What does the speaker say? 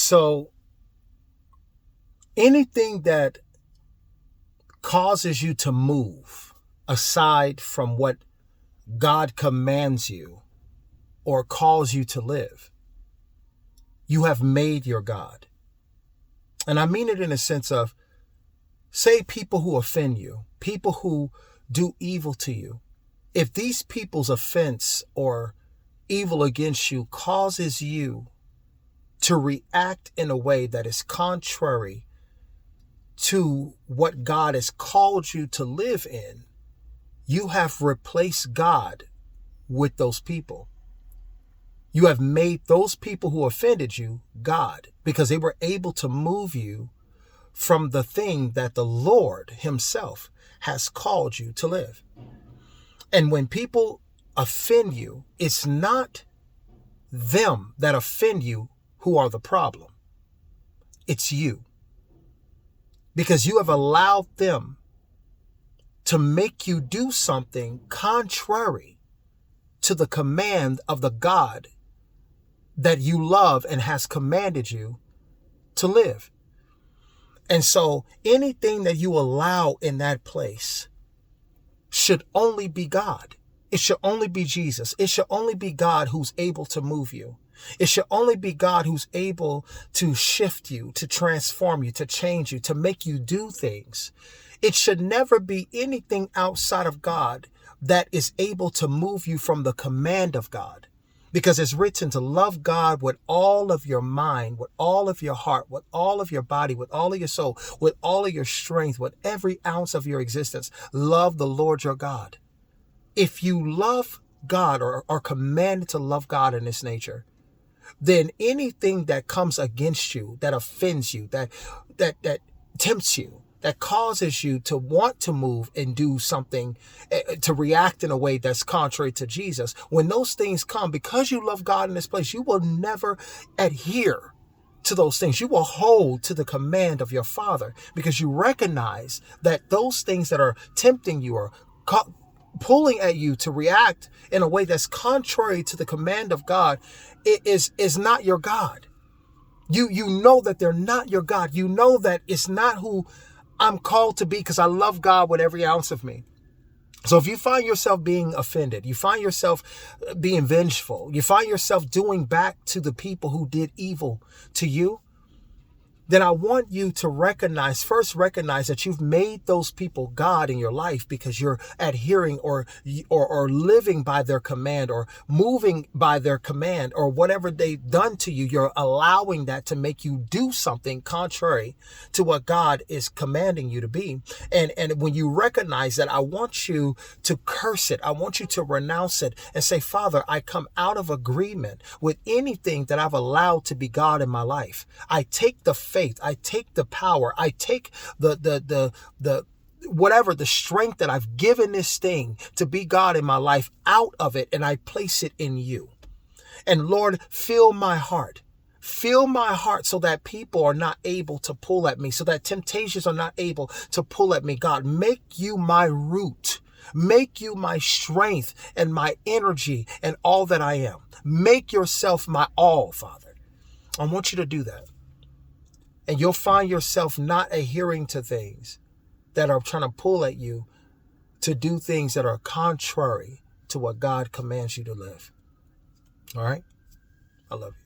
So anything that causes you to move aside from what God commands you or calls you to live, you have made your God. And I mean it in a sense of, say, people who offend you, people who do evil to you. If these people's offense or evil against you causes you to react in a way that is contrary to what God has called you to live in, you have replaced God with those people. You have made those people who offended you God, because they were able to move you from the thing that the Lord himself has called you to live. And when people offend you, it's not them that offend you who are the problem. It's you. Because you have allowed them to make you do something contrary to the command of the God that you love and has commanded you to live. And so anything that you allow in that place should only be God. It should only be Jesus. It should only be God who's able to move you. It should only be God who's able to shift you, to transform you, to change you, to make you do things. It should never be anything outside of God that is able to move you from the command of God. Because it's written to love God with all of your mind, with all of your heart, with all of your body, with all of your soul, with all of your strength, with every ounce of your existence. Love the Lord your God. If you love God or are commanded to love God in this nature, then anything that comes against you, that offends you, that tempts you, that causes you to want to move and do something, to react in a way that's contrary to Jesus, when those things come, because you love God in this place, you will never adhere to those things. You will hold to the command of your Father, because you recognize that those things that are tempting you or pulling at you to react in a way that's contrary to the command of God is not your God. You know that they're not your God. You know that it's not who I'm called to be, because I love God with every ounce of me. So if you find yourself being offended, you find yourself being vengeful, you find yourself doing back to the people who did evil to you, then I want you to recognize that you've made those people God in your life, because you're adhering or living by their command or moving by their command, or whatever they've done to you. You're allowing that to make you do something contrary to what God is commanding you to be. And when you recognize that, I want you to curse it. I want you to renounce it and say, Father, I come out of agreement with anything that I've allowed to be God in my life. I take the faith, I take the power, I take the whatever, the strength that I've given this thing to be God in my life out of it, and I place it in you. And Lord, fill my heart. Fill my heart so that people are not able to pull at me, so that temptations are not able to pull at me. God, make you my root. Make you my strength and my energy and all that I am. Make yourself my all, Father. I want you to do that. And you'll find yourself not adhering to things that are trying to pull at you to do things that are contrary to what God commands you to live. All right? I love you.